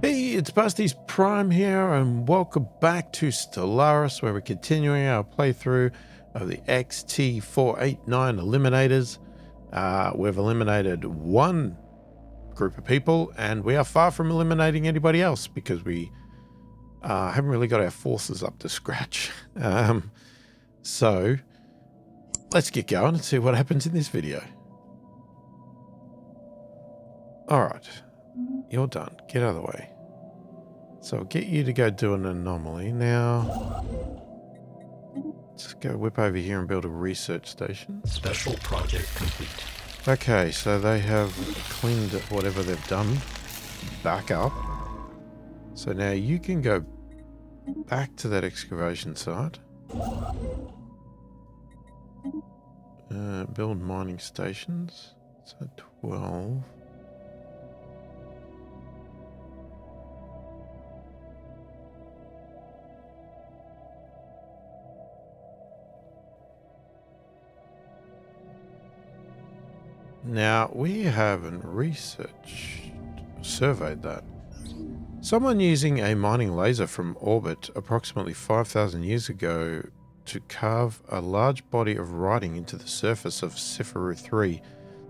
Hey, it's pasthisprime here, and welcome back to Stellaris, where we're continuing our playthrough of the XT-489 Eliminators. We've eliminated one group of people, and we are far from eliminating anybody else because we haven't really got our forces up to scratch. So let's get going and see what happens in this video. Alright, you're done. Get out of the way. So I'll get you to go do an anomaly. Now, let's go whip over here and build a research station. Special project complete. Okay, so they have cleaned whatever they've done back up. So now you can go back to that excavation site. Build mining stations. So 12. Now, we haven't surveyed that. Someone using a mining laser from orbit approximately 5,000 years ago to carve a large body of writing into the surface of Siferu 3.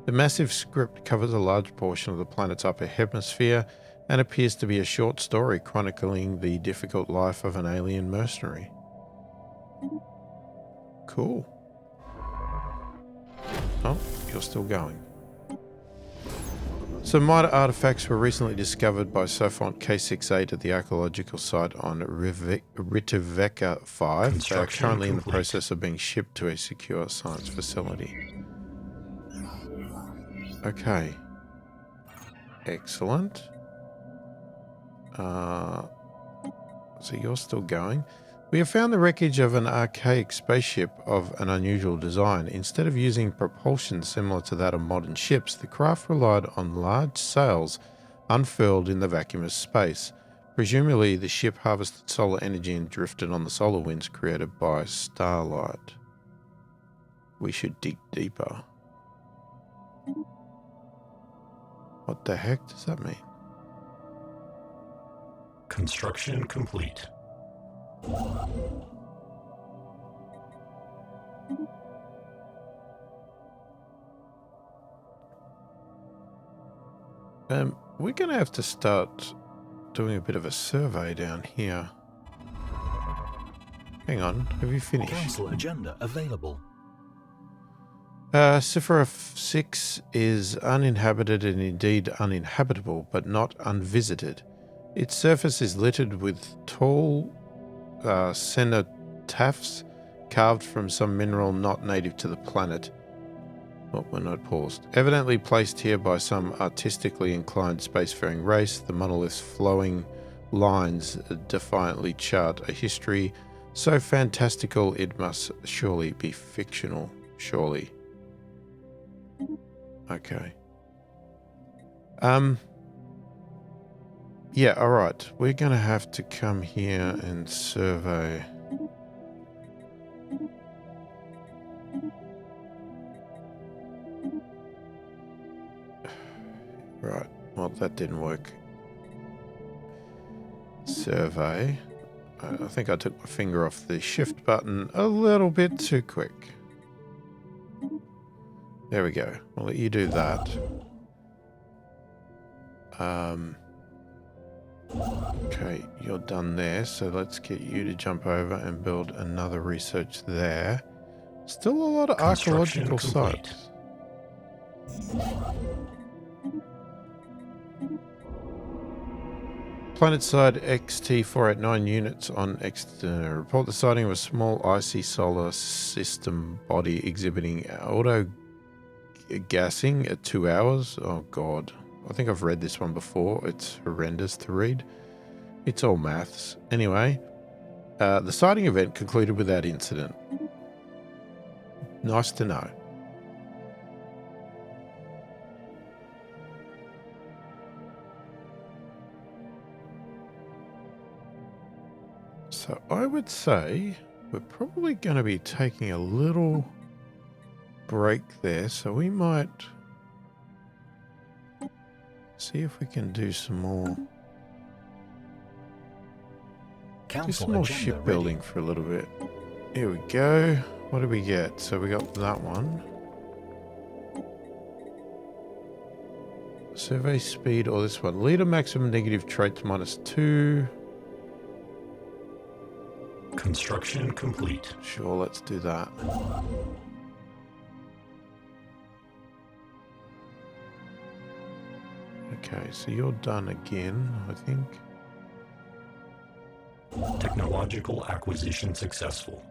The massive script covers a large portion of the planet's upper hemisphere and appears to be a short story chronicling the difficult life of an alien mercenary. Cool. Oh, you're still going. Some minor artifacts were recently discovered by Sofont K68 at the archaeological site on Ritiveka 5. They are currently in the process of being shipped to a secure science facility. Okay. Excellent. So you're still going. We have found the wreckage of an archaic spaceship of an unusual design. Instead of using propulsion similar to that of modern ships, the craft relied on large sails unfurled in the vacuum of space. Presumably, the ship harvested solar energy and drifted on the solar winds created by starlight. We should dig deeper. What the heck does that mean? Construction complete. We're going to have to start doing a bit of a survey down here. Hang on, have you finished? Council agenda available. Siferu 6 is uninhabited and indeed uninhabitable, but not unvisited. Its surface is littered with tall cenotaphs carved from some mineral not native to the planet. Oh, we're not paused. Evidently placed here by some artistically inclined spacefaring race, the monolith's flowing lines defiantly chart a history so fantastical it must surely be fictional. Surely. Okay. Yeah, alright. We're gonna have to come here and survey. Right, well that didn't work. Survey. I think I took my finger off the shift button a little bit too quick. There we go. I'll let you do that. Okay, you're done there, so let's get you to jump over and build another research there. Still a lot of archaeological sites. Planet-side XT-489 units on report the sighting of a small icy solar system body exhibiting auto-gassing at 2 hours. Oh god. I think I've read this one before. It's horrendous to read. It's all maths. Anyway, the sighting event concluded without incident. Nice to know. So I would say we're probably going to be taking a little break there. So we might see if we can do some more Do some more shipbuilding for a little bit. Here we go. What did we get? So we got that one. Survey speed or this one. Leader maximum negative traits -2. Construction complete. Sure, let's do that. Okay, so you're done again, I think. Technological acquisition successful.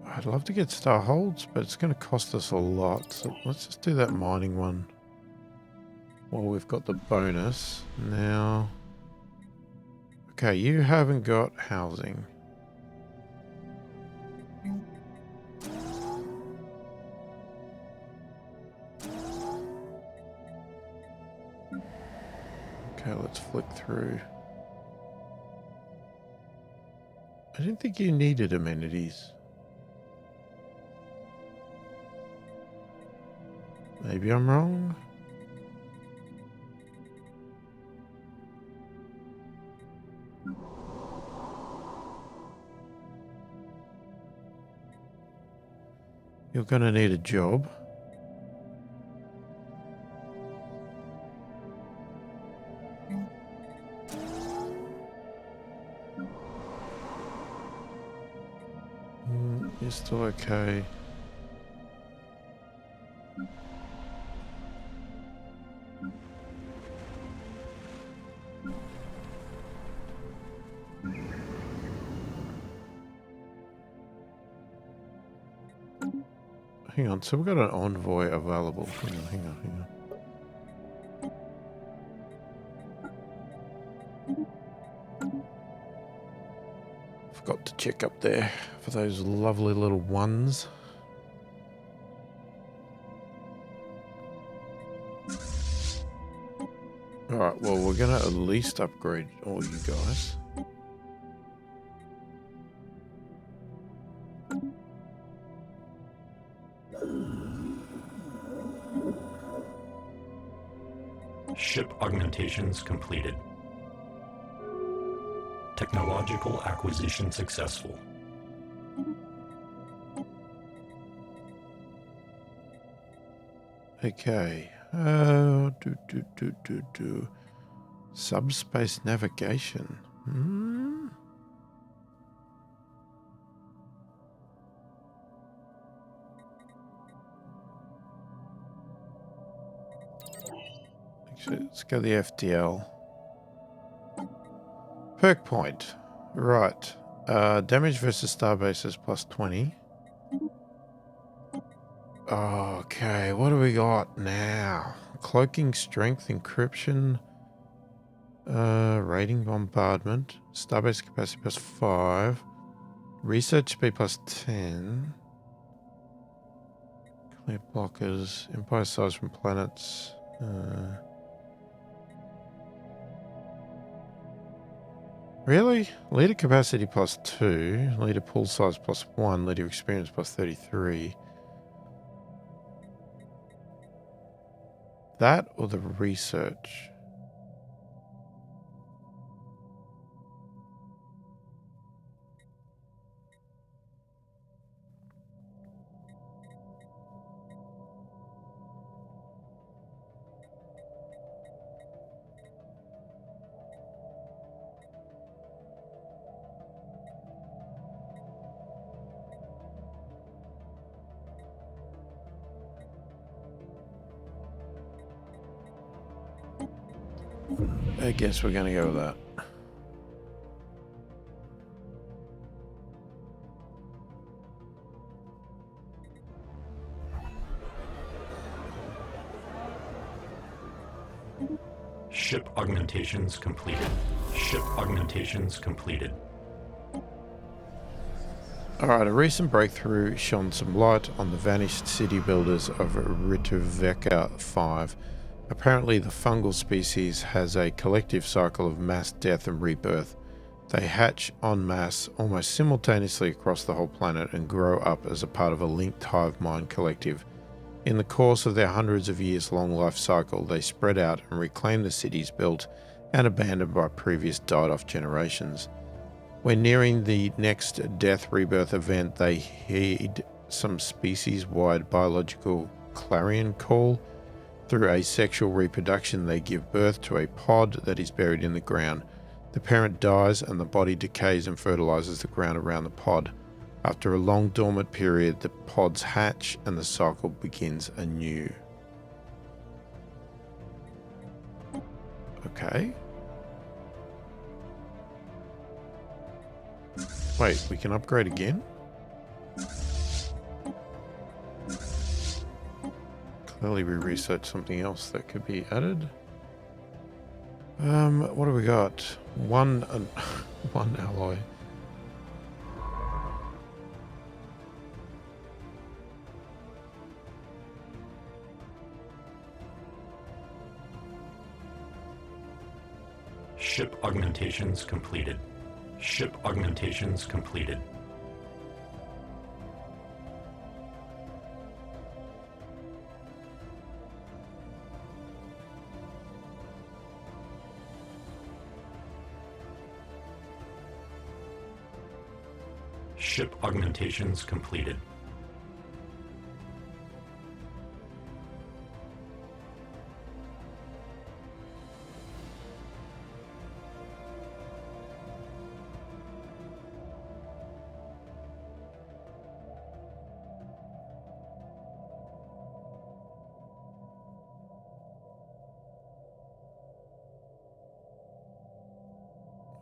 I'd love to get star holds, but it's going to cost us a lot. So let's just do that mining one. Well, we've got the bonus. Now... Okay, you haven't got housing. Okay, let's flick through. I didn't think you needed amenities. Maybe I'm wrong. You're gonna need a job. You're still okay. Hang on, so we've got an envoy available. Hang on. Forgot to check up there for those lovely little ones. Alright, well, we're gonna at least upgrade all you guys. Ship augmentations completed. Technological acquisition successful. Okay. Subspace navigation. Actually, let's go the FDL. Perk point. Right. Damage versus starbases +20. Okay, what do we got now? Cloaking strength, encryption, rating bombardment, starbase capacity +5, research speed +10, clear blockers, empire size from planets. Really? Leader capacity +2, leader pool size +1, leader experience +33. That or the research? I guess we're going to go with that. Ship augmentations completed. Ship augmentations completed. Alright, a recent breakthrough shone some light on the vanished city builders of Rituveka 5. Apparently, the fungal species has a collective cycle of mass death and rebirth. They hatch en masse almost simultaneously across the whole planet and grow up as a part of a linked hive mind collective. In the course of their hundreds of years long life cycle, they spread out and reclaim the cities built and abandoned by previous died-off generations. When nearing the next death rebirth event, they heed some species-wide biological clarion call. Through asexual reproduction, they give birth to a pod that is buried in the ground. The parent dies and the body decays and fertilizes the ground around the pod. After a long dormant period, the pods hatch and the cycle begins anew. Okay. Wait, we can upgrade again? Clearly we researched something else that could be added. What do we got? One alloy. Ship augmentations completed. Ship augmentations completed. Ship augmentations completed.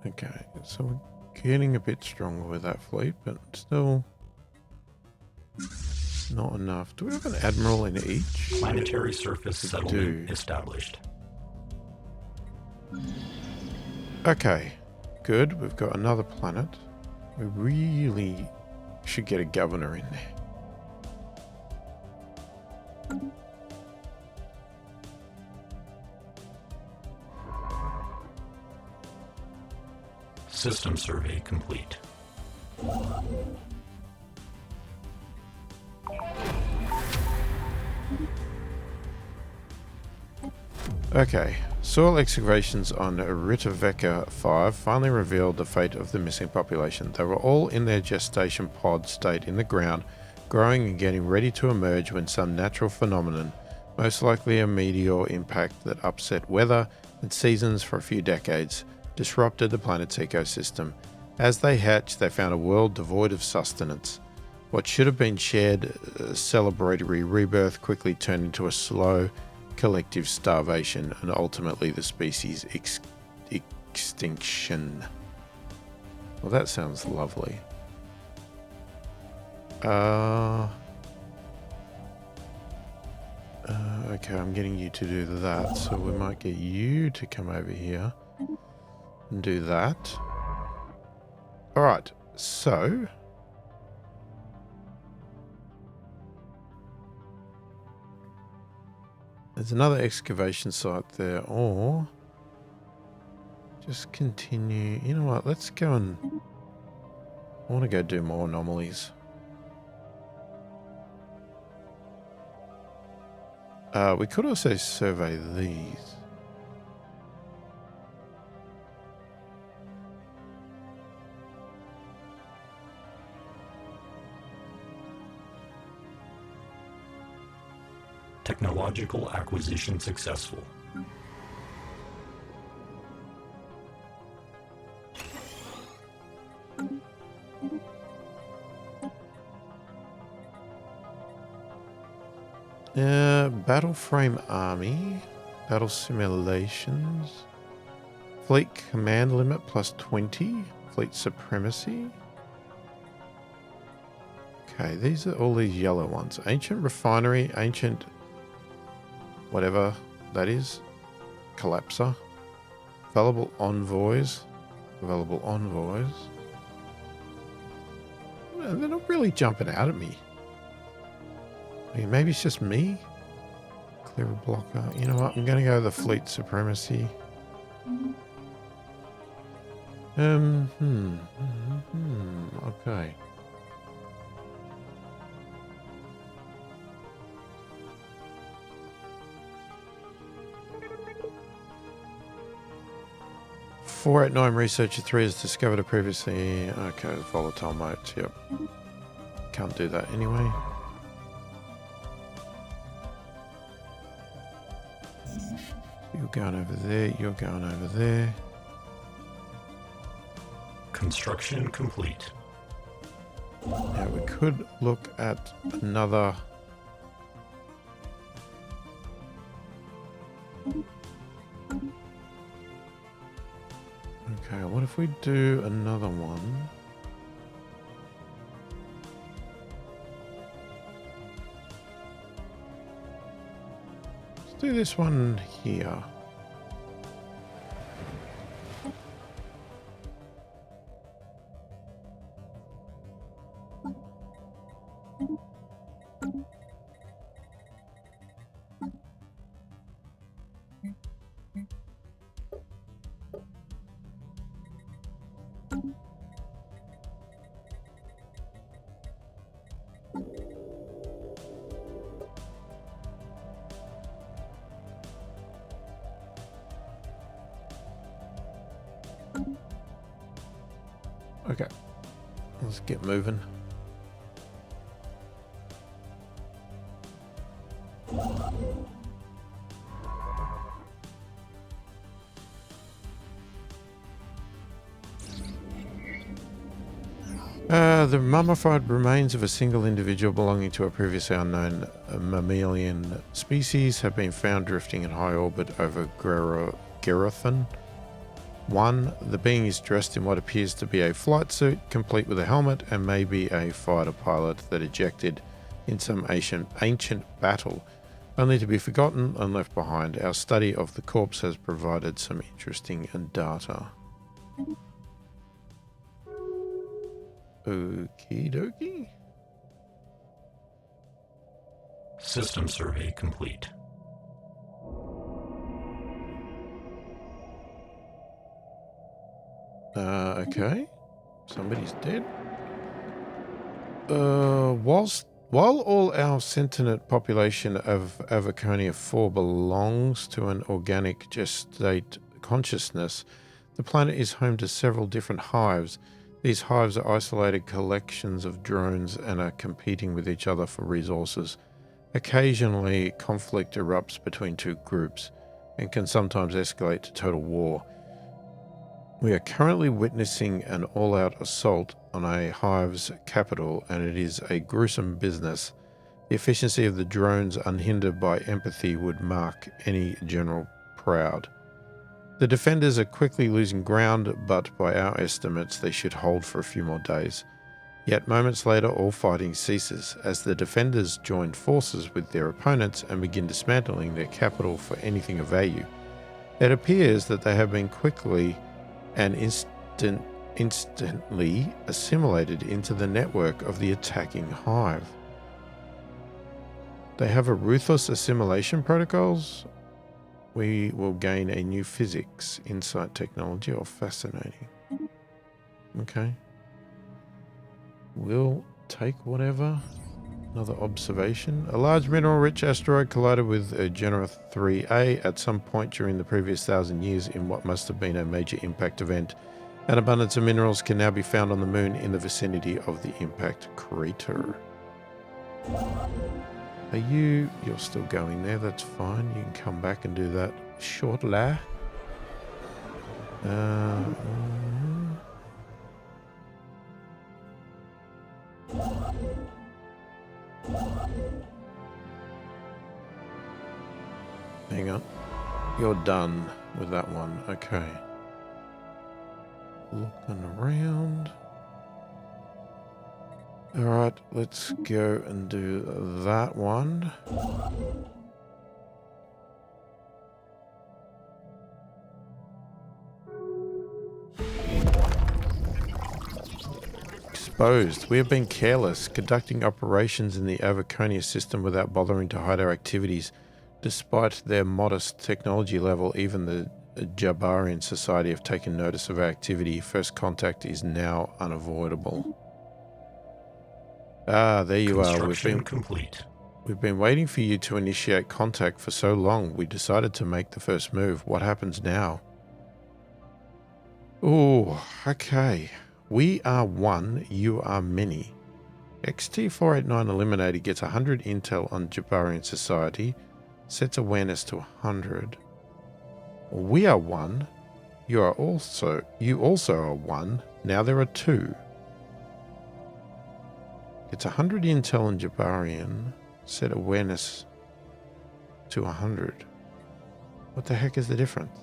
Okay, so we're getting a bit stronger with that fleet, but still not enough. Do we have an admiral in each? Planetary surface settlement established. Okay, good. We've got another planet. We really should get a governor in there. System survey complete. Okay, soil excavations on Ritaveka 5 finally revealed the fate of the missing population. They were all in their gestation pod state in the ground, growing and getting ready to emerge when some natural phenomenon, most likely a meteor impact that upset weather and seasons for a few decades, disrupted the planet's ecosystem. As they hatched, they found a world devoid of sustenance. What should have been shared celebratory rebirth quickly turned into a slow, collective starvation and ultimately the species extinction. Well, that sounds lovely. Okay, I'm getting you to do that, so we might get you to come over here and do that. Alright, so there's another excavation site there, or just continue. You know what, let's go and I want to go do more anomalies. We could also survey these. Technological acquisition successful. Battle frame army, battle simulations, fleet command limit plus 20, fleet supremacy. Okay, these are all these yellow ones. Ancient refinery, ancient whatever that is, collapser, available envoys. They're not really jumping out at me. I mean, maybe it's just me. Clear a blocker. You know what? I'm going to go with the fleet supremacy. Okay. XT-489 Researcher 3 has discovered a previously... Okay, volatile modes, yep. Can't do that anyway. You're going over there, you're going over there. Construction complete. Now we could look at another... Okay, what if we do another one? Let's do this one here. Okay, let's get moving. The mummified remains of a single individual belonging to a previously unknown mammalian species have been found drifting in high orbit over Gerothan. 1. The being is dressed in what appears to be a flight suit, complete with a helmet, and may be a fighter pilot that ejected in some ancient battle, only to be forgotten and left behind. Our study of the corpse has provided some interesting data. Okie dokie. System survey complete. Okay. Somebody's dead. While all our sentient population of Avaconia 4 belongs to an organic gestate consciousness, the planet is home to several different hives. These hives are isolated collections of drones and are competing with each other for resources. Occasionally, conflict erupts between two groups and can sometimes escalate to total war. We are currently witnessing an all-out assault on a hive's capital, and it is a gruesome business. The efficiency of the drones, unhindered by empathy, would mark any general proud. The defenders are quickly losing ground, but by our estimates they should hold for a few more days. Yet moments later all fighting ceases, as the defenders join forces with their opponents and begin dismantling their capital for anything of value. It appears that they have been quickly and instantly assimilated into the network of the attacking hive. They have a ruthless assimilation protocols. We will gain a new physics, insight technology, or fascinating. Okay. We'll take whatever. Another observation. A large mineral-rich asteroid collided with Genera 3A at some point during the previous 1,000 years in what must have been a major impact event. An abundance of minerals can now be found on the moon in the vicinity of the impact crater. Are you're still going there, that's fine. You can come back and do that shortly. Hang on. You're done with that one. Okay. Looking around. Alright, let's go and do that one. Exposed. We have been careless, conducting operations in the Avaconia system without bothering to hide our activities. Despite their modest technology level, even the Jabarian society have taken notice of our activity. First contact is now unavoidable. Ah, there you are. Construction complete. We've been waiting for you to initiate contact for so long. We decided to make the first move. What happens now? Oh, okay. We are one, you are many. XT-489 Eliminator gets 100 intel on Jabarian society, sets awareness to 100. We are one. You also are one. Now there are two. It's 100 intel on Jabarian, set awareness to 100. What the heck is the difference?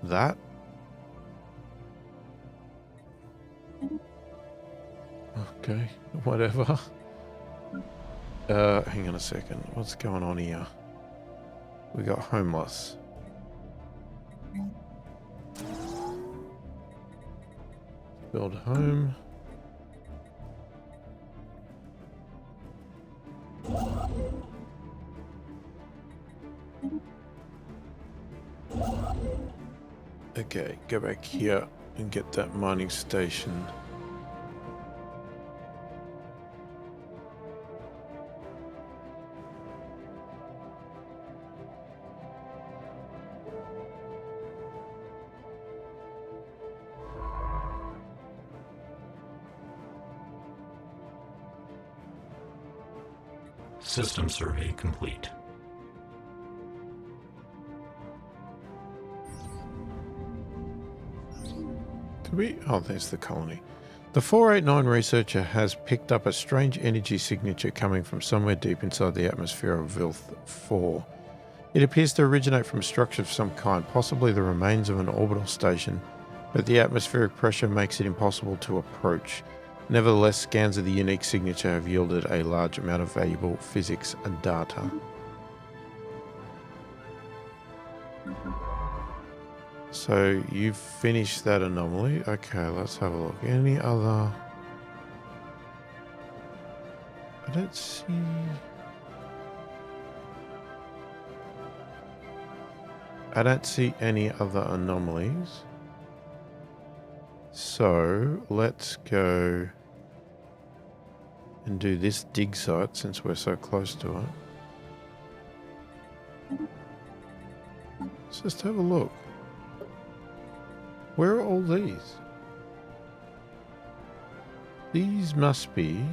That? Okay, whatever. Hang on a second. What's going on here? We got homeless. Build a home. Okay, go back here and get that mining station. System survey complete. Oh, there's the colony. The 489 researcher has picked up a strange energy signature coming from somewhere deep inside the atmosphere of Vilth 4. It appears to originate from a structure of some kind, possibly the remains of an orbital station, but the atmospheric pressure makes it impossible to approach. Nevertheless, scans of the unique signature have yielded a large amount of valuable physics and data. So you've finished that anomaly. Okay, let's have a look. Any other? I don't see. I don't see any other anomalies. So let's go and do this dig site since we're so close to it. Let's just have a look. Where are all these? These must be...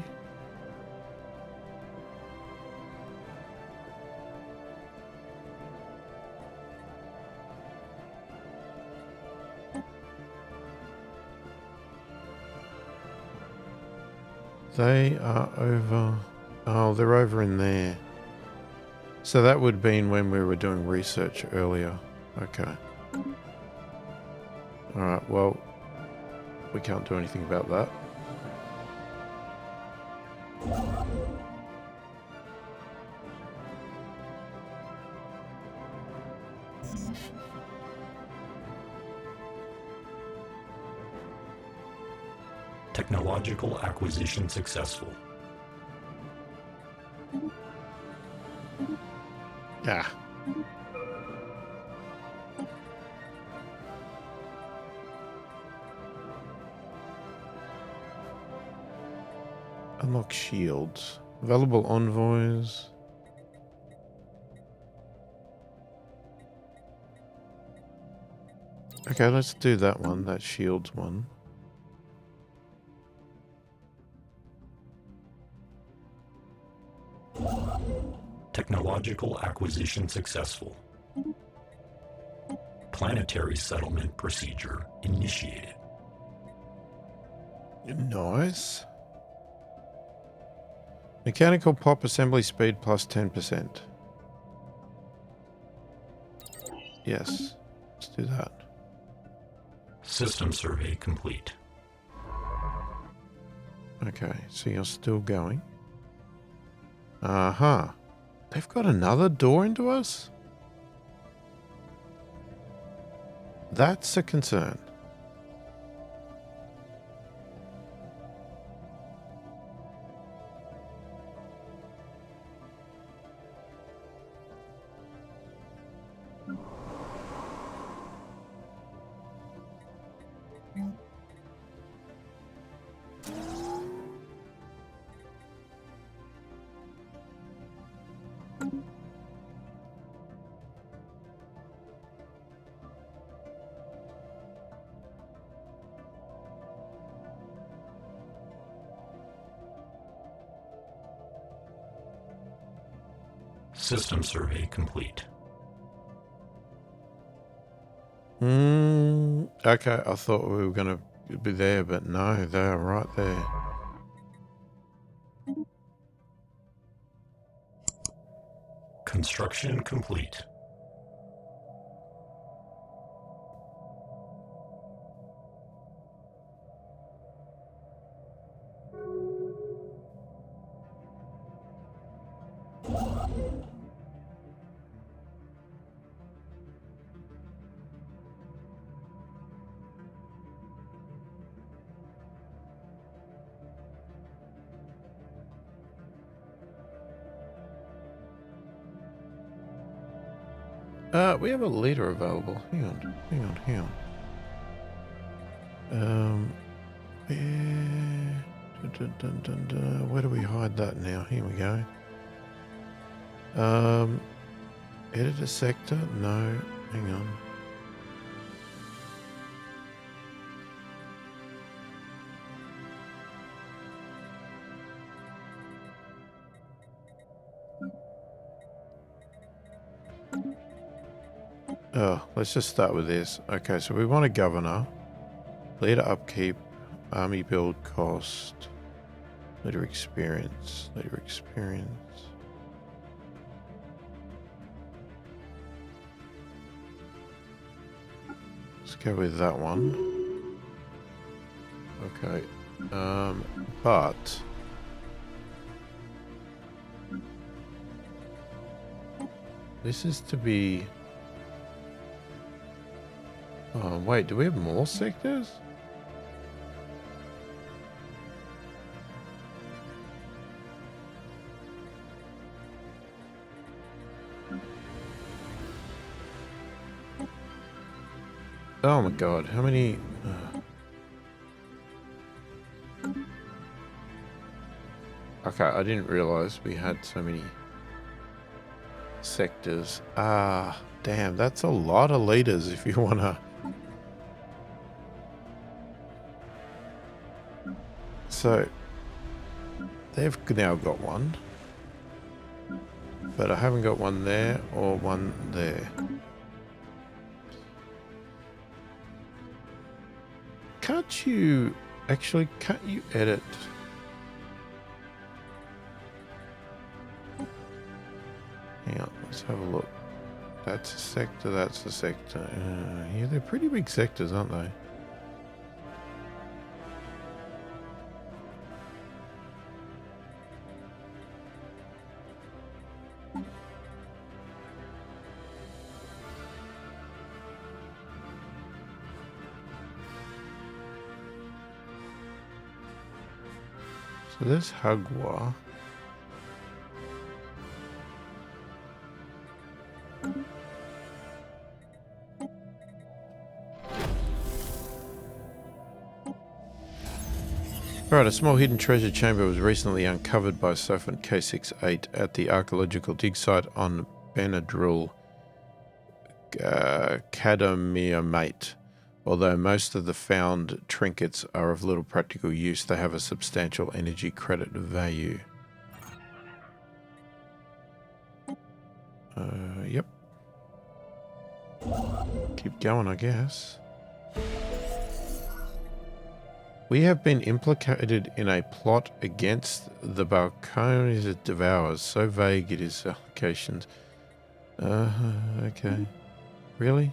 They are over... Oh, they're over in there. So that would have been when we were doing research earlier. Okay. Alright, well, we can't do anything about that. Technological acquisition successful. Ah. Unlock shields. Available envoys. Okay, let's do that one, that shields one. Technological acquisition successful. Planetary settlement procedure initiated. Nice. Mechanical pop assembly speed plus 10%. Yes, let's do that. System survey complete. Okay, so you're still going. Uh-huh. They've got another door into us? That's a concern. System survey complete. Okay, I thought we were going to be there, but no, they're right there. Construction complete. We have a leader available. Hang on. Where do we hide that now? Here we go. Edit a sector? No. Hang on. Oh, let's just start with this. Okay, so we want a governor, leader upkeep, army build cost, leader experience. Let's go with that one. Okay, but this is to be. Oh, wait, do we have more sectors? Oh my god, how many... Okay, I didn't realize we had so many sectors. Ah, damn, that's a lot of leaders if you want to... So, they've now got one, but I haven't got one there or one there. Can't you edit? Hang on, let's have a look. That's a sector, that's a sector. Yeah, they're pretty big sectors, aren't they? So there's Hagwa. Alright, a small hidden treasure chamber was recently uncovered by Sophant K68 at the archaeological dig site on Benadryl Cadmiumate. Although most of the found trinkets are of little practical use, they have a substantial energy credit value. Yep. Keep going, I guess. We have been implicated in a plot against the Balcones it devours. So vague it is applications. Okay. Really?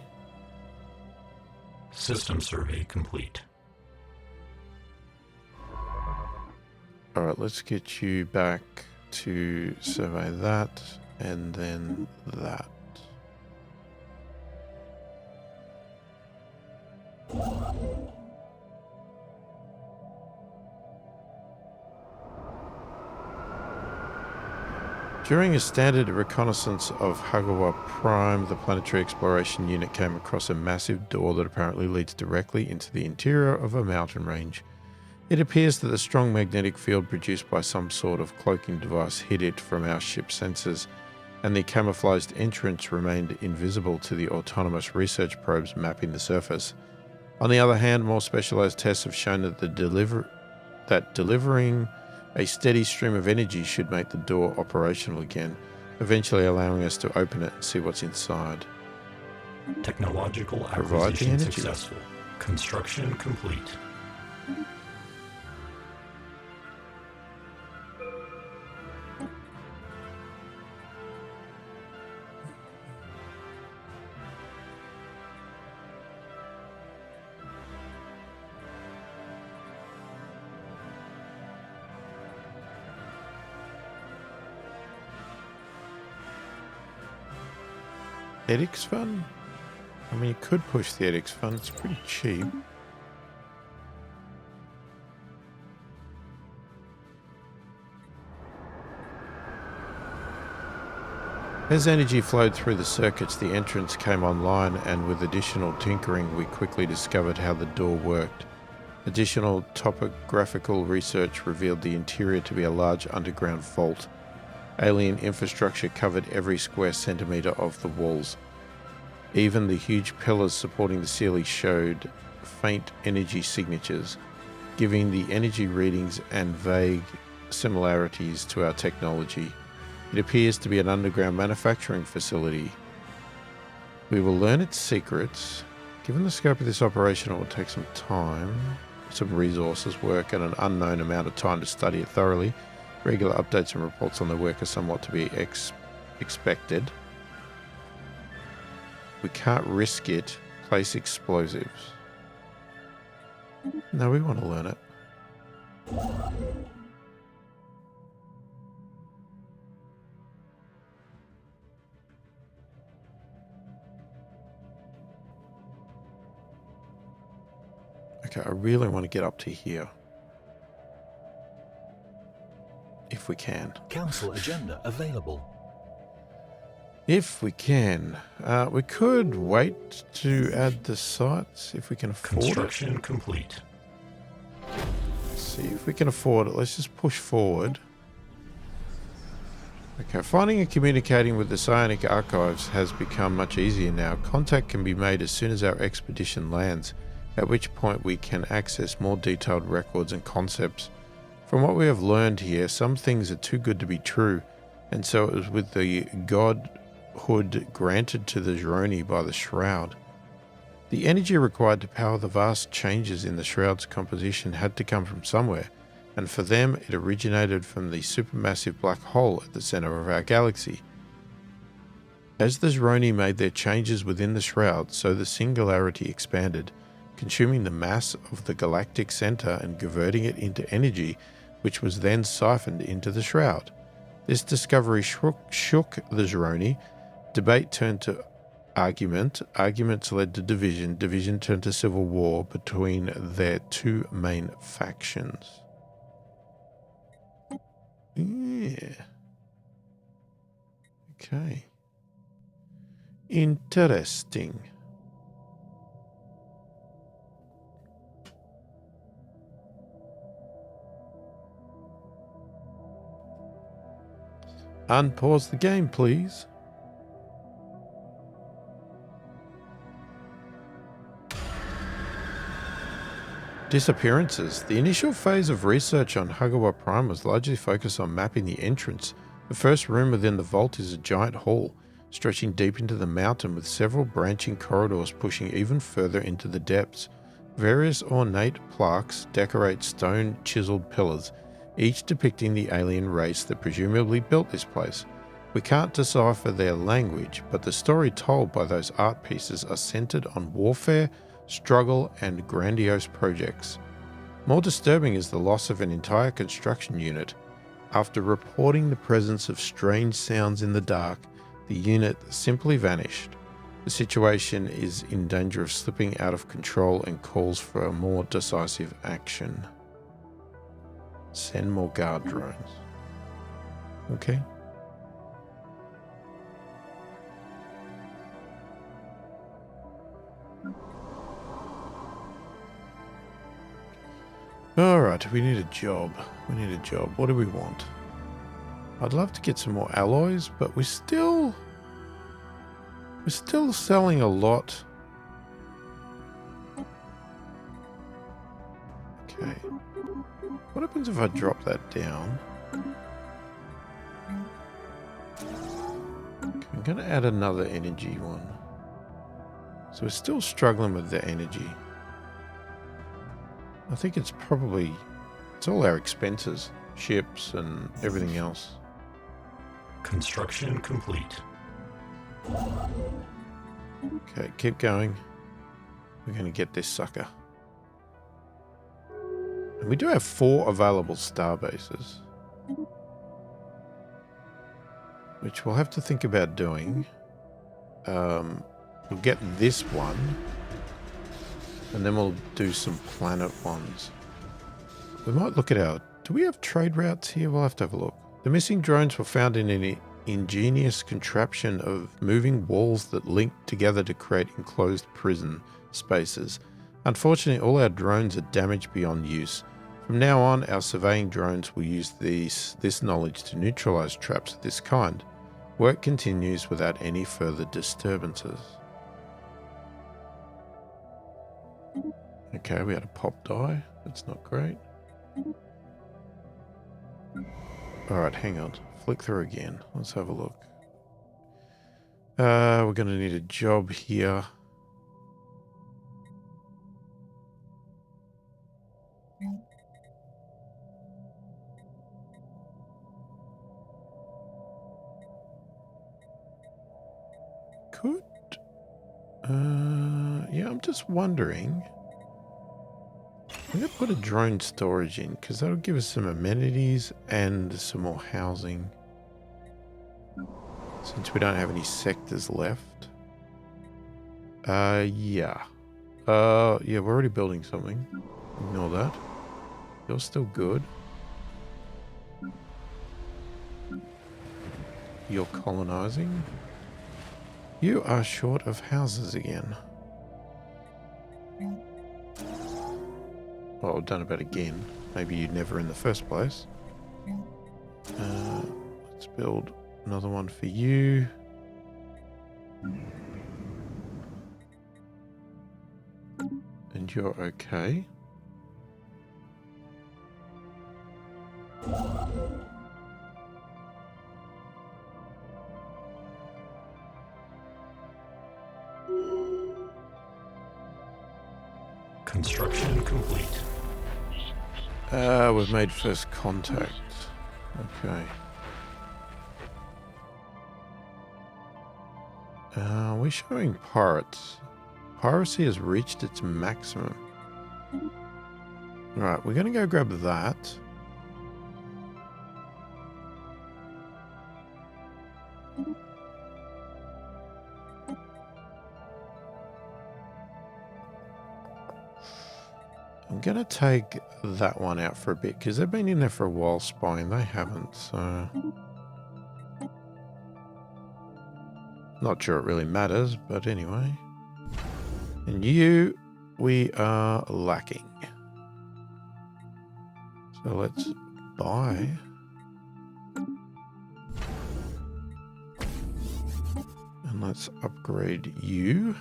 System survey complete. Alright, let's get you back to survey that and then that. During a standard reconnaissance of Hagawa Prime, the planetary exploration unit came across a massive door that apparently leads directly into the interior of a mountain range. It appears that the strong magnetic field produced by some sort of cloaking device hid it from our ship's sensors. and the camouflaged entrance remained invisible to the autonomous research probes mapping the surface. On the other hand, more specialized tests have shown that delivering a steady stream of energy should make the door operational again, eventually allowing us to open it and see what's inside. Technological Provide the acquisition energy. successful. Construction complete. Ethics fund? I mean, you could push the ethics fund. It's pretty cheap. As energy flowed through the circuits, the entrance came online, and with additional tinkering, we quickly discovered how the door worked. Additional topographical research revealed the interior to be a large underground vault. Alien infrastructure covered every square centimetre of the walls. Even the huge pillars supporting the ceiling showed faint energy signatures, giving the energy readings and vague similarities to our technology. It appears to be an underground manufacturing facility. We will learn its secrets. Given the scope of this operation, it will take some time, some resources, work, and an unknown amount of time to study it thoroughly. Regular updates and reports on the work are somewhat to be expected. We can't risk it. Place explosives. No, we want to learn it. Okay, I really want to get up to here. If we can. Council agenda available. If we can. We could wait to add the sites if we can afford Construction it. complete. Let's see if we can afford it. Let's just push forward. Okay, finding and communicating with the psionic archives has become much easier now. Contact can be made as soon as our expedition lands, at which point we can access more detailed records and concepts. From what we have learned here, some things are too good to be true, and so it was with the godhood granted to the Zeroni by the Shroud. The energy required to power the vast changes in the Shroud's composition had to come from somewhere, and for them it originated from the supermassive black hole at the center of our galaxy. As the Zeroni made their changes within the Shroud, so the singularity expanded, consuming the mass of the galactic center and converting it into energy, which was then siphoned into the Shroud. This discovery shook the Zeroni. Debate turned to argument. Arguments led to division. Division turned to civil war between their two main factions. Yeah. Okay. Interesting. Unpause the game, please. Disappearances. The initial phase of research on Hagawa Prime was largely focused on mapping the entrance. The first room within the vault is a giant hall, stretching deep into the mountain with several branching corridors pushing even further into the depths. Various ornate plaques decorate stone chiseled pillars, each depicting the alien race that presumably built this place. We can't decipher their language, but the story told by those art pieces are centered on warfare, struggle, and grandiose projects. More disturbing is the loss of an entire construction unit. After reporting the presence of strange sounds in the dark, the unit simply vanished. The situation is in danger of slipping out of control and calls for a more decisive action. Send more guard drones. Okay. Alright, we need a job. We need a job. What do we want? I'd love to get some more alloys, but we're still selling a lot. Okay. What happens if I drop that down? Okay, I'm going to add another energy one. So we're still struggling with the energy. I think it's all our expenses, ships and everything else. Construction complete. Okay, keep going. We're going to get this sucker. And we do have 4 available star bases, which we'll have to think about doing. We'll get this one, and then we'll do some planet ones. We might look at do we have trade routes here? We'll have to have a look. The missing drones were found in an ingenious contraption of moving walls that linked together to create enclosed prison spaces. Unfortunately, all our drones are damaged beyond use. From now on, our surveying drones will use this knowledge to neutralize traps of this kind. Work continues without any further disturbances. Okay, we had a pop die. That's not great. Alright, hang on. Flick through again. Let's have a look. We're going to need a job here. Could... yeah, I'm just wondering. I'm going to put a drone storage in because that'll give us some amenities and some more housing. Since we don't have any sectors left. Yeah. Yeah, we're already building something. Ignore that. You're still good. You're colonizing. You are short of houses again. Well, done about again. Maybe you're never in the first place. Let's build another one for you. And you're okay. Construction complete. We've made first contact. Okay. We're showing pirates. Piracy has reached its maximum. Alright, we're going to go grab that. I'm going to take that one out for a bit because they've been in there for a while spying. They haven't, so... Not sure it really matters, but anyway. And you, we are lacking. So let's buy. And let's upgrade you.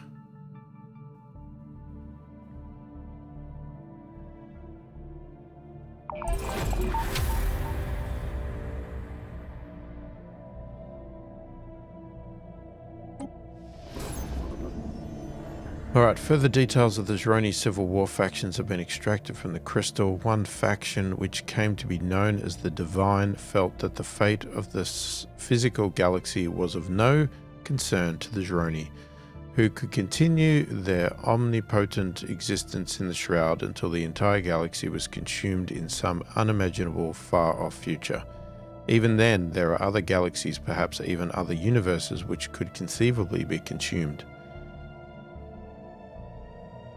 Alright, further details of the Zroni civil war factions have been extracted from the crystal. One faction, which came to be known as the Divine, felt that the fate of this physical galaxy was of no concern to the Zroni, who could continue their omnipotent existence in the Shroud until the entire galaxy was consumed in some unimaginable far-off future. Even then, there are other galaxies, perhaps even other universes, which could conceivably be consumed.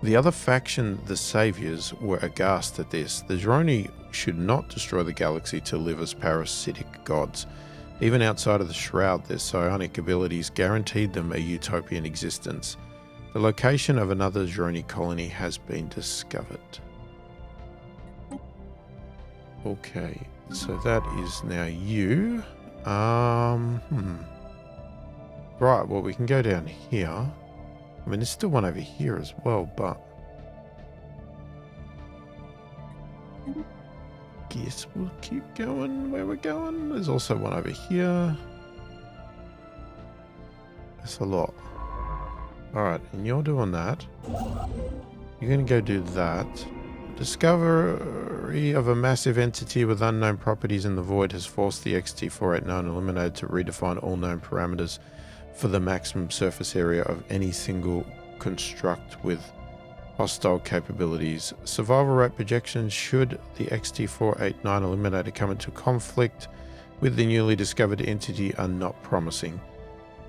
The other faction, the Saviors, were aghast at this. The Zroni should not destroy the galaxy to live as parasitic gods. Even outside of the Shroud, their psionic abilities guaranteed them a utopian existence. The location of another Zroni colony has been discovered. Okay, so that is now you. Right, well, we can go down here. I mean, there's still one over here as well, but guess we'll keep going where we're going. There's also one over here. That's a lot. Alright, and you're doing that. You're going to go do that. Discovery of a massive entity with unknown properties in the void has forced the XT-489 Eliminator to redefine all known parameters for the maximum surface area of any single construct with hostile capabilities. Survival rate projections should the XT-489 Eliminator come into conflict with the newly discovered entity are not promising.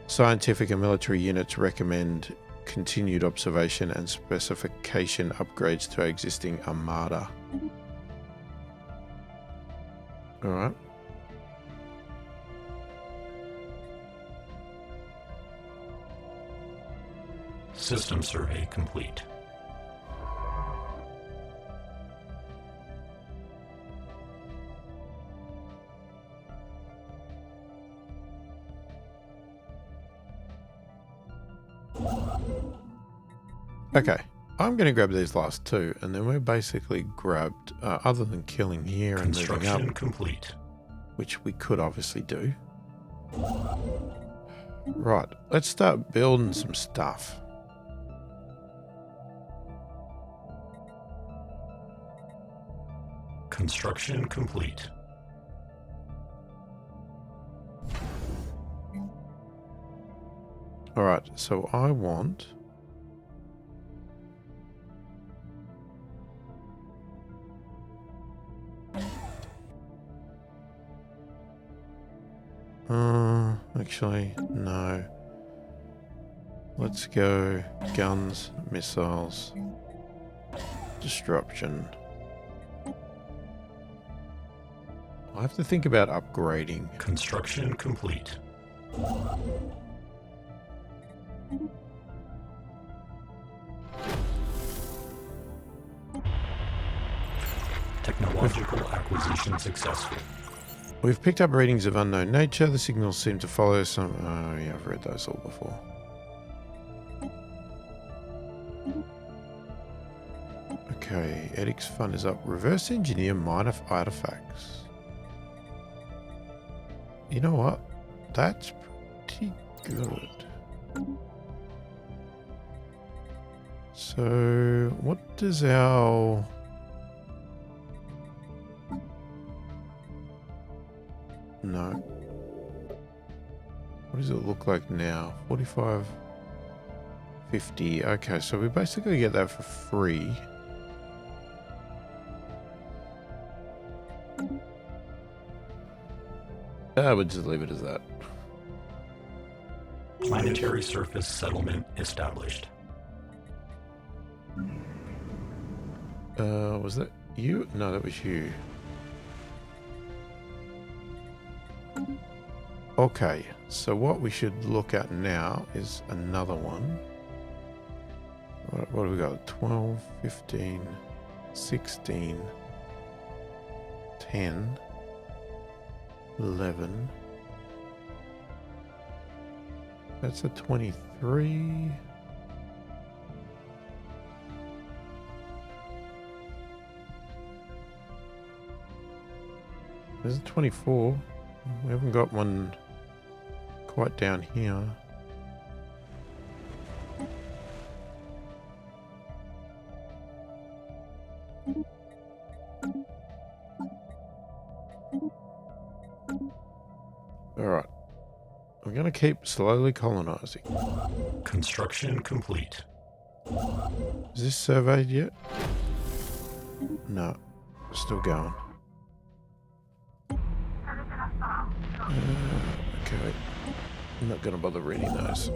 Scientific and military units recommend continued observation and specification upgrades to our existing armada. Alright. System survey complete. Okay, I'm going to grab these last two, and then we're basically grabbed, other than killing here and moving Construction up, complete. which we could obviously do. Right, let's start building some stuff. Construction complete. Alright, so I want... actually, no. Let's go guns, missiles, disruption. I have to think about upgrading. Construction complete. Technological acquisition successful. We've picked up readings of unknown nature. The signals seem to follow some... Oh, yeah, I've read those all before. Okay, Edic's fund is up. Reverse engineer minor artifacts. You know what? That's pretty good. So, what does our... No. What does it look like now? 45, 50. Okay, so we basically get that for free. I would just leave it as that. Planetary surface settlement established. Was that you? No, that was you. Okay, so what we should look at now is another one. What do we got? 12, 15, 16, 10, 11. That's a 23. There's a 24. We haven't got one quite down here. Alright. I'm going to keep slowly colonizing. Construction complete. Is this surveyed yet? No. Still going. Okay. I'm not going to bother reading those.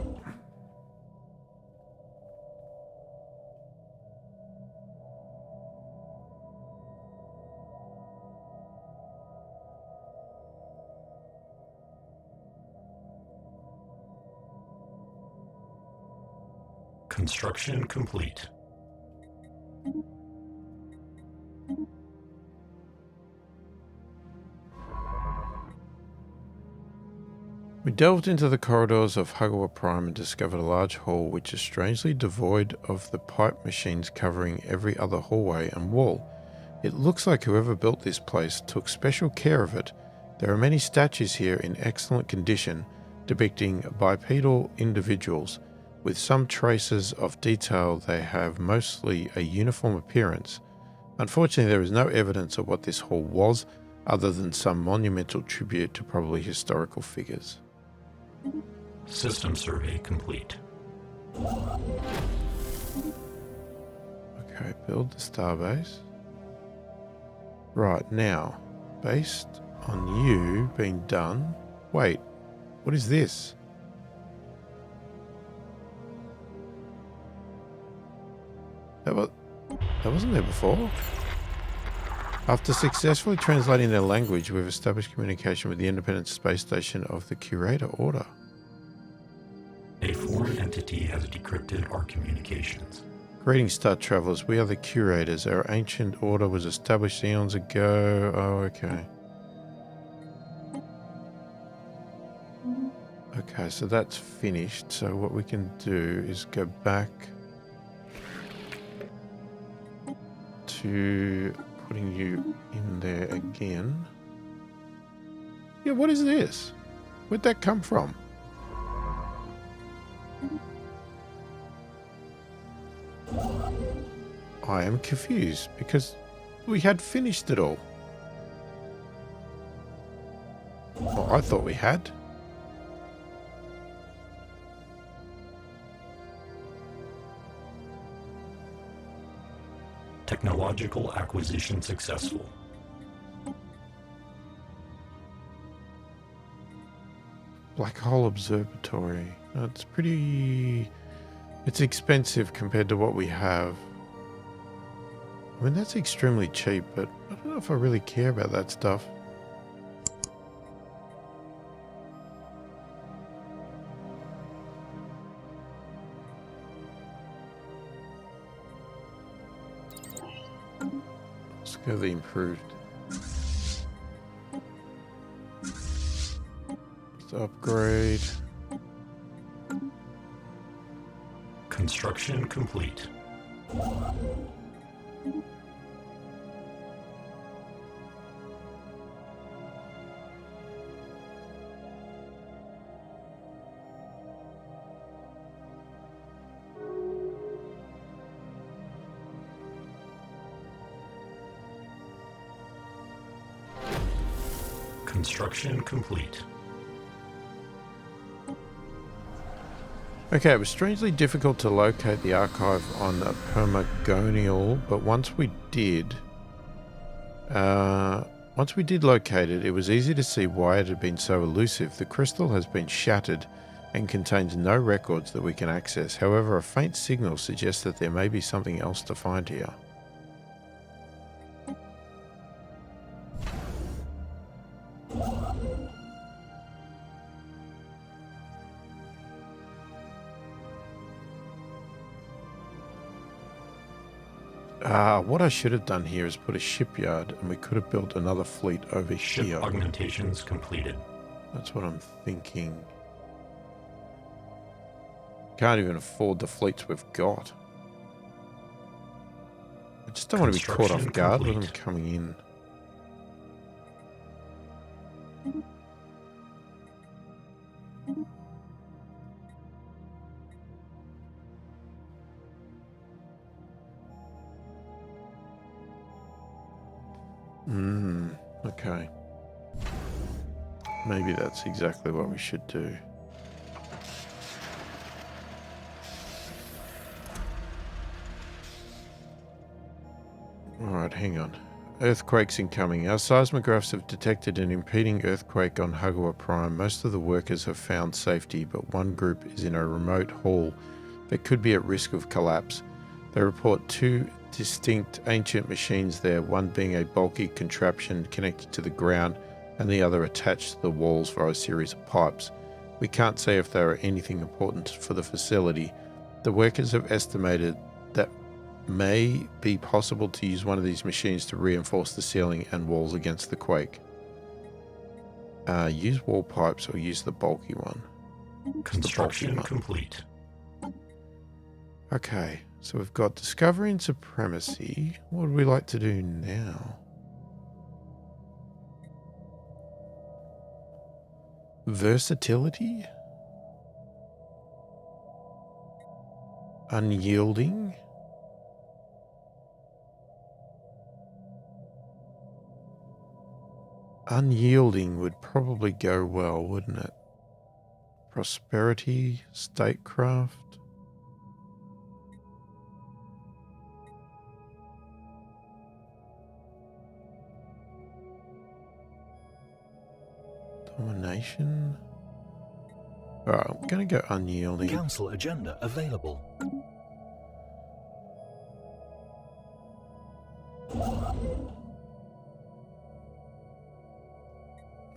Construction complete. We delved into the corridors of Hagawa Prime and discovered a large hall which is strangely devoid of the pipe machines covering every other hallway and wall. It looks like whoever built this place took special care of it. There are many statues here in excellent condition, depicting bipedal individuals. With some traces of detail, they have mostly a uniform appearance. Unfortunately, there is no evidence of what this hall was, other than some monumental tribute to probably historical figures. System survey complete. Okay, build the starbase. Right, now, based on you being done... Wait, what is this? That wasn't there before. After successfully translating their language, we've established communication with the independent space station of the Curator Order. A foreign entity has decrypted our communications. Greetings, Star Travelers. We are the Curators. Our ancient order was established eons ago. Oh, okay. Okay, so that's finished. So what we can do is go back to putting you in there again. Yeah, what is this? Where'd that come from? I am confused because we had finished it all. Well, I thought we had. Technological acquisition successful. Black Hole Observatory. It's pretty... It's expensive compared to what we have. I mean, that's extremely cheap, but I don't know if I really care about that stuff. Let's go the improved. Let's upgrade. Construction complete. Construction complete. Okay, it was strangely difficult to locate the archive on Permagonial, but once we did locate it, it was easy to see why it had been so elusive. The crystal has been shattered and contains no records that we can access. However, a faint signal suggests that there may be something else to find here. What I should have done here is put a shipyard, and we could have built another fleet over Ship here. augmentations completed. That's what I'm thinking. Can't even afford the fleets we've got. I just don't want to be caught off guard with them coming in. Okay. Maybe that's exactly what we should do. Alright, hang on. Earthquakes incoming. Our seismographs have detected an impeding earthquake on Hagawa Prime. Most of the workers have found safety, but one group is in a remote hall that could be at risk of collapse. They report two distinct ancient machines there, one being a bulky contraption connected to the ground and the other attached to the walls via a series of pipes. We can't say if they are anything important for the facility. The workers have estimated that may be possible to use one of these machines to reinforce the ceiling and walls against the quake. Use wall pipes or use the bulky one. Construction one. complete. Okay, so we've got discovery and supremacy. What would we like to do now? Versatility? Unyielding? Unyielding would probably go well, wouldn't it? Prosperity, statecraft. Domination. Alright, I'm going to go unyielding. Council agenda available.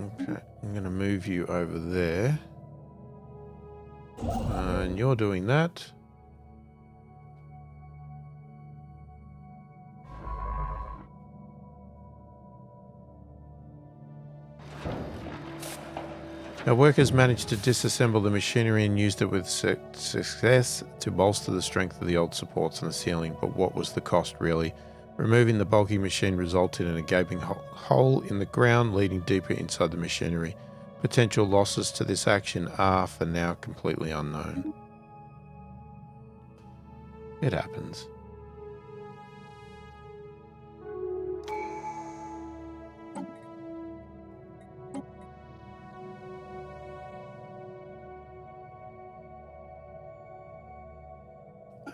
Okay, I'm going to move you over there. And you're doing that. Our workers managed to disassemble the machinery and used it with success to bolster the strength of the old supports on the ceiling, but what was the cost really? Removing the bulky machine resulted in a gaping hole in the ground leading deeper inside the machinery. Potential losses to this action are, for now, completely unknown. It happens.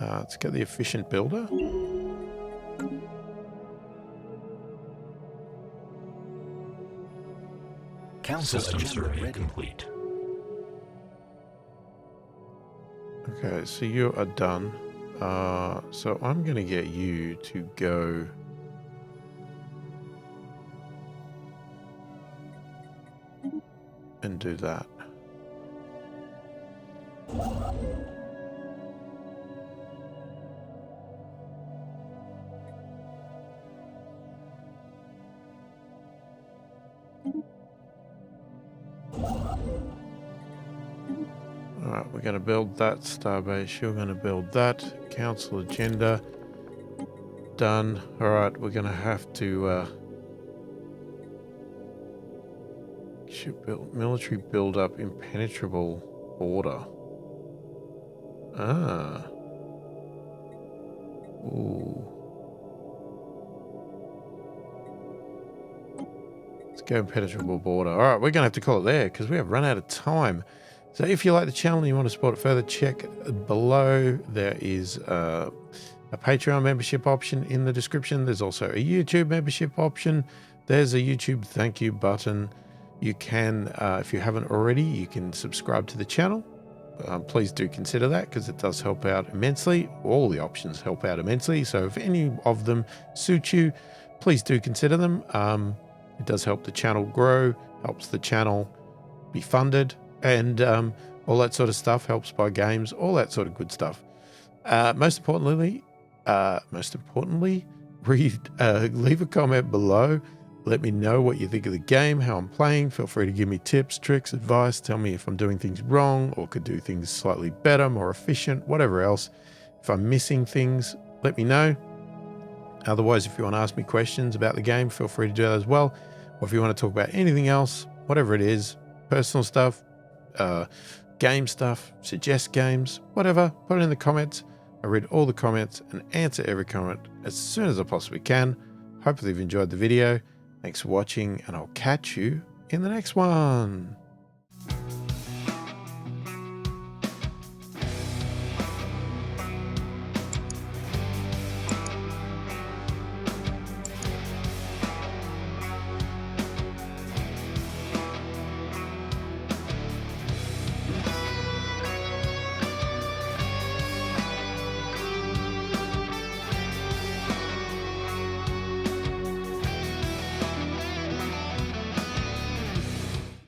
Let's get the efficient builder. Council System agenda survey ready. complete. Okay, so you are done. So I'm going to get you to go and do that. Alright, we're going to build that starbase. You're going to build that. Council agenda. Done. Alright, we're going to have to... military build-up, impenetrable border. Ah. Ooh. Let's go impenetrable border. Alright, we're going to have to call it there because we have run out of time. So if you like the channel and you want to support it further, check below. There is a Patreon membership option in the description. There's also a YouTube membership option. There's a YouTube thank you button. You can, if you haven't already, you can subscribe to the channel. Please do consider that because it does help out immensely. All the options help out immensely. So if any of them suit you, please do consider them. It does help the channel grow, helps the channel be funded, and all that sort of stuff. Helps buy games, all that sort of good stuff. Most importantly, leave a comment below. Let me know what you think of the game, how I'm playing. Feel free to give me tips, tricks, advice. Tell me if I'm doing things wrong or could do things slightly better, more efficient, whatever else. If I'm missing things, let me know. Otherwise, if you want to ask me questions about the game, feel free to do that as well. Or if you want to talk about anything else, whatever it is, personal stuff, game stuff, suggest games, whatever, put it in the comments. I read all the comments and answer every comment as soon as I possibly can. Hopefully you've enjoyed the video. Thanks for watching, and I'll catch you in the next one.